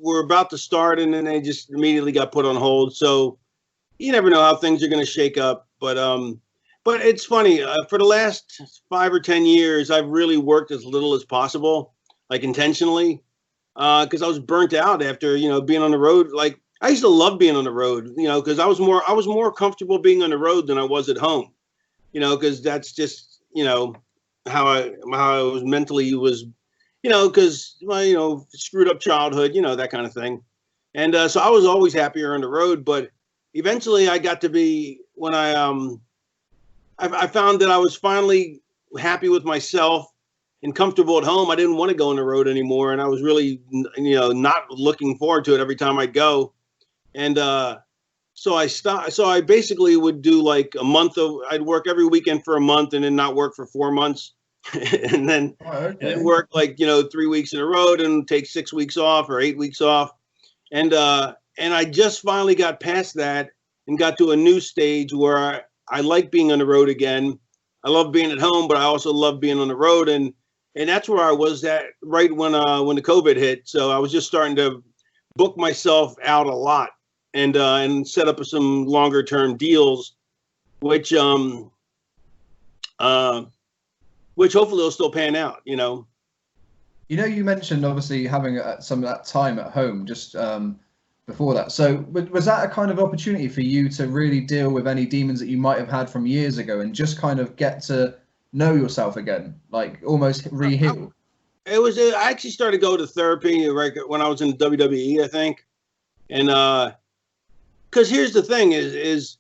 were about to start and then they just immediately got put on hold. So you never know how things are going to shake up. But it's funny. For the last 5 or 10 years, I've really worked as little as possible, like intentionally. because I was burnt out after, being on the road. Like, I used to love being on the road, because I was more comfortable being on the road than I was at home, because that's just, how I was mentally was, because my, screwed up childhood, that kind of thing. And so I was always happier on the road, but eventually I got to be when I found that I was finally happy with myself and comfortable at home. I didn't want to go on the road anymore, and I was really, not looking forward to it every time I go. And so I stopped. So I basically would do like a month of. I'd work every weekend for a month, and then not work for 4 months, and then work like 3 weeks in a row, and take 6 weeks off or 8 weeks off, and I just finally got past that and got to a new stage where I like being on the road again. I love being at home, but I also love being on the road, and that's where I was at right when the COVID hit. So I was just starting to book myself out a lot and set up some longer term deals, which hopefully will still pan out. You mentioned obviously having some of that time at home just before that. So was that a kind of opportunity for you to really deal with any demons that you might have had from years ago and just kind of get to know yourself again, like almost re-heal? It was. I actually started to go to therapy right when I was in WWE, I think, and because here's the thing: is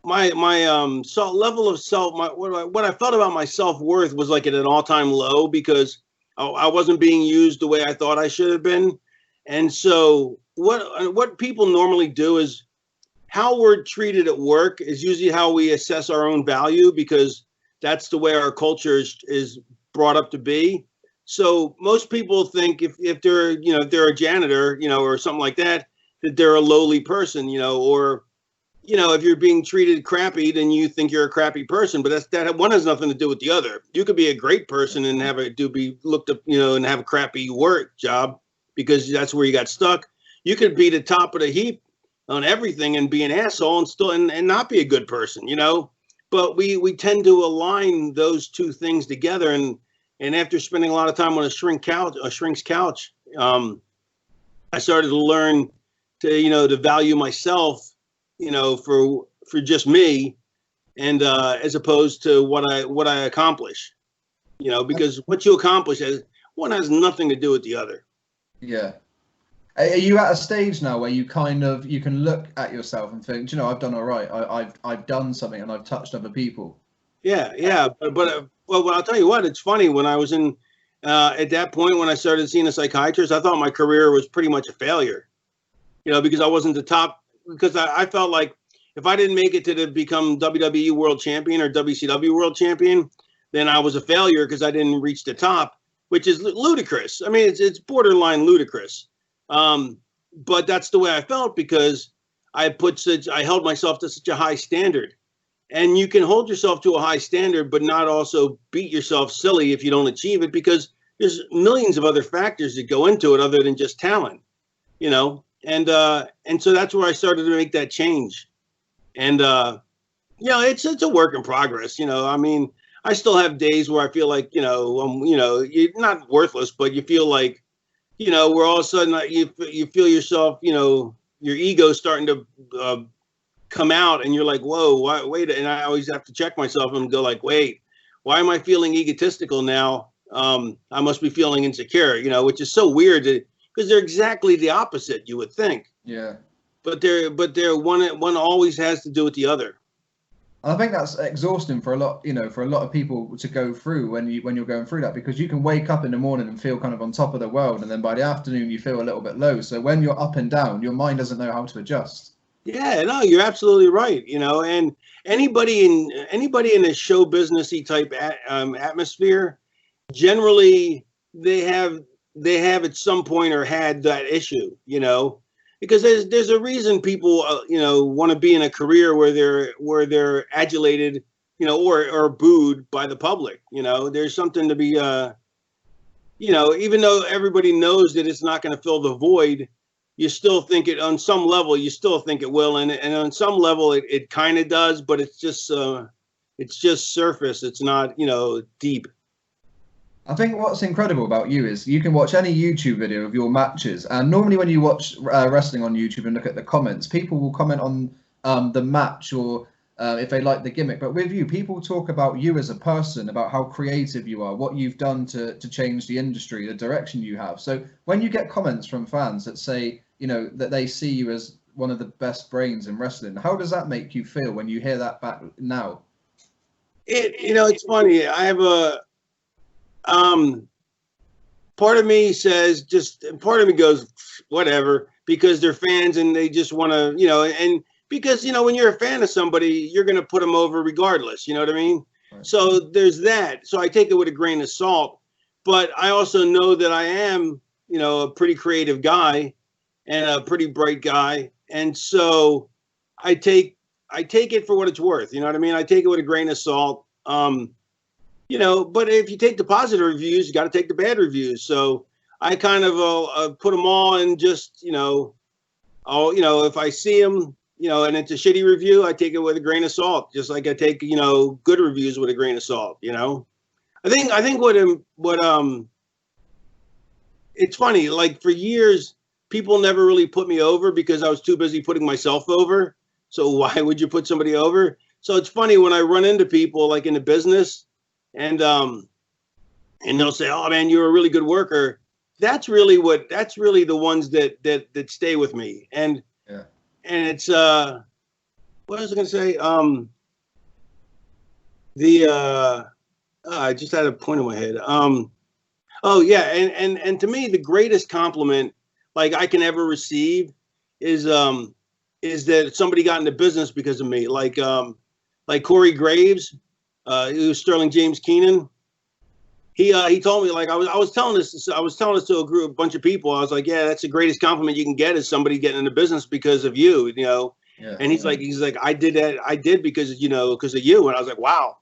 my level of self, what I felt about my self-worth was like at an all-time low because I wasn't being used the way I thought I should have been. And so what people normally do is how we're treated at work is usually how we assess our own value, because that's the way our culture is brought up to be. So most people think if they're, if they're a janitor, or something like that, that they're a lowly person, or if you're being treated crappy, then you think you're a crappy person. But that one has nothing to do with the other. You could be a great person and be looked up, and have a crappy work job because that's where you got stuck. You could be the top of the heap on everything and be an asshole and still and not be a good person, But we tend to align those two things together. And after spending a lot of time on a shrink's couch, I started to learn to value myself, for just me, and as opposed to what I accomplish, because what you accomplish has nothing to do with the other. Yeah. Are you at a stage now where you can look at yourself and think, I've done all right. I've done something and I've touched other people. Yeah. But I'll tell you what, it's funny when I was at that point when I started seeing a psychiatrist, I thought my career was pretty much a failure, because I wasn't the top. Because I felt like if I didn't make it to become WWE World Champion or WCW World Champion, then I was a failure because I didn't reach the top, which is ludicrous. I mean, it's borderline ludicrous. But that's the way I felt because I held myself to such a high standard. And you can hold yourself to a high standard, but not also beat yourself silly if you don't achieve it, because there's millions of other factors that go into it other than just talent, And so that's where I started to make that change. And it's a work in progress. I mean, I still have days where I feel like you're not worthless, but you feel like where all of a sudden you feel yourself, your ego starting to come out, and you're like, whoa, wait, and I always have to check myself and go like, wait, why am I feeling egotistical now? I must be feeling insecure, which is so weird because they're exactly the opposite, you would think. Yeah. But they're one always has to do with the other. I think that's exhausting for a lot of people to go through when you're going through that, because you can wake up in the morning and feel kind of on top of the world, and then by the afternoon you feel a little bit low. So when you're up and down, your mind doesn't know how to adjust. Yeah, no, you're absolutely right. And anybody in a show businessy type atmosphere, generally they have at some point or had that issue, because there's a reason people want to be in a career where they're adulated, or booed by the public. There's something to be even though everybody knows that it's not going to fill the void, you still think it on some level. You still think it will, and on some level it kind of does, but it's just surface. It's not deep. I think what's incredible about you is you can watch any YouTube video of your matches, and normally when you watch wrestling on YouTube and look at the comments, people will comment on the match or if they like the gimmick. But with you, people talk about you as a person, about how creative you are, what you've done to change the industry, the direction you have. So when you get comments from fans that say, you know, that they see you as one of the best brains in wrestling, how does that make you feel when you hear that back now? It's funny. I have a part of me says, just part of me goes whatever, because they're fans and they just want to, and because when you're a fan of somebody, you're going to put them over regardless, you know what I mean? Right. So there's that. So I take it with a grain of salt, but I also know that I am, a pretty creative guy and a pretty bright guy, and so I take it for what it's worth, you know what I mean? I take it with a grain of salt. But if you take the positive reviews, you got to take the bad reviews. So I kind of put them all and just, if I see them, and it's a shitty review, I take it with a grain of salt, just like I take, good reviews with a grain of salt, I think it's funny, like for years, people never really put me over because I was too busy putting myself over. So why would you put somebody over? So it's funny when I run into people like in the business, and they'll say, "Oh man, you're a really good worker." That's really the ones that stay with me. And Yeah. and it's what was I going to say? I just had a point in my head. Oh yeah, and to me, the greatest compliment like I can ever receive is that somebody got into business because of me. Like Corey Graves, who was Sterling James Keenan. He told me, like, I was telling this to a bunch of people. I was like, yeah, that's the greatest compliment you can get, is somebody getting into business because of you, Yeah. And he's like, I did that. I did because of you. And I was like, wow,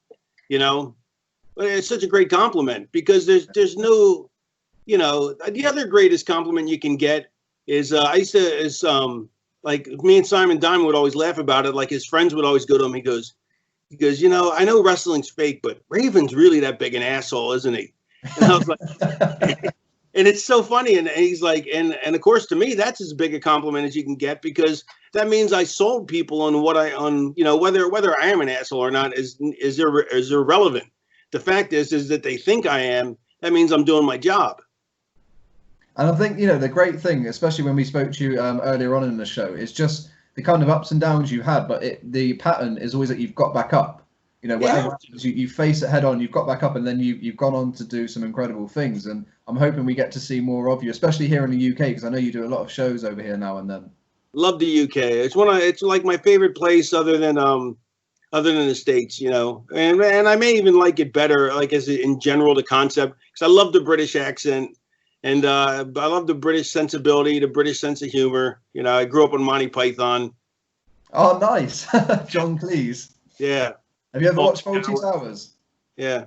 but it's such a great compliment, because there's no, the other greatest compliment you can get is like me and Simon Diamond would always laugh about it. Like his friends would always go to him. He goes, I know wrestling's fake, but Raven's really that big an asshole, isn't he? And I was like, and it's so funny. And he's like, and of course, to me, that's as big a compliment as you can get, because that means I sold people on whether I am an asshole or not is irrelevant. The fact is that they think I am. That means I'm doing my job. And I think, the great thing, especially when we spoke to you earlier on in the show, is just the kind of ups and downs you had, but the pattern is always that you've got back up. Whatever happens, you face it head on, you've got back up, and then you've gone on to do some incredible things. And I'm hoping we get to see more of you, especially here in the UK, because I know you do a lot of shows over here now and then. Love the UK. It's like my favorite place other than the States, and I may even like it better, like in general, the concept, because I love the British accent. And I love the British sensibility, the British sense of humor. I grew up on Monty Python. Oh, nice. John Cleese. Yeah. Have you ever watched Fawlty Towers? Yeah.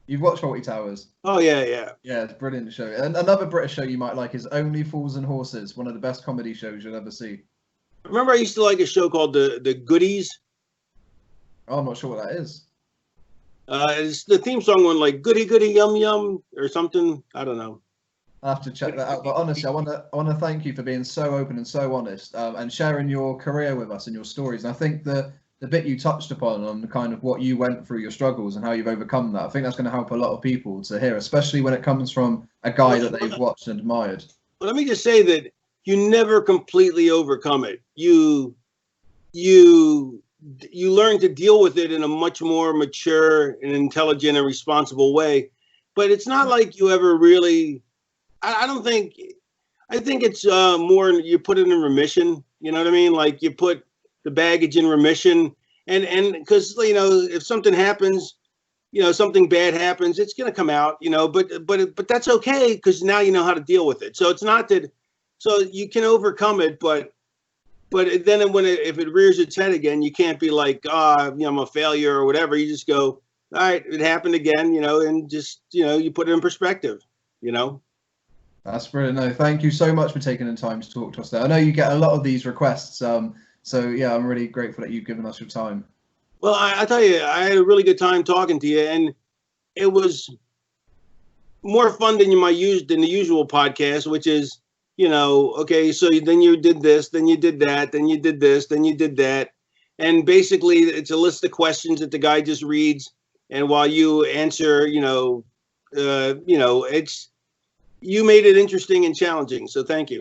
You've watched Fawlty Towers? Oh, yeah, yeah. Yeah, it's a brilliant show. And another British show you might like is Only Fools and Horses, one of the best comedy shows you'll ever see. Remember, I used to like a show called The Goodies? Oh, I'm not sure what that is. It's the theme song went like "Goody Goody Yum Yum" or something. I don't know. I'll have to check that out. But honestly, I want to thank you for being so open and so honest, and sharing your career with us and your stories. And I think the bit you touched upon on kind of what you went through, your struggles, and how you've overcome that, I think that's going to help a lot of people to hear, especially when it comes from a guy that they've watched and admired. But let me just say that you never completely overcome it. You learn to deal with it in a much more mature and intelligent and responsible way. But it's not like you ever really, I think it's more, you put it in remission. You know what I mean? Like you put the baggage in remission, and because, if something happens, something bad happens, it's going to come out, but that's okay, because now you know how to deal with it. So it's not that, so you can overcome it, but then if it rears its head again, you can't be like, I'm a failure or whatever. You just go, all right, it happened again, and just, you put it in perspective, That's brilliant. No, thank you so much for taking the time to talk to us there. I know you get a lot of these requests. So yeah, I'm really grateful that you've given us your time. Well, I tell you, I had a really good time talking to you, and it was more fun than you might use than the usual podcast, which is, okay, so then you did this, then you did that, then you did this, then you did that. And basically it's a list of questions that the guy just reads. And while you answer, it's, you made it interesting and challenging. So thank you.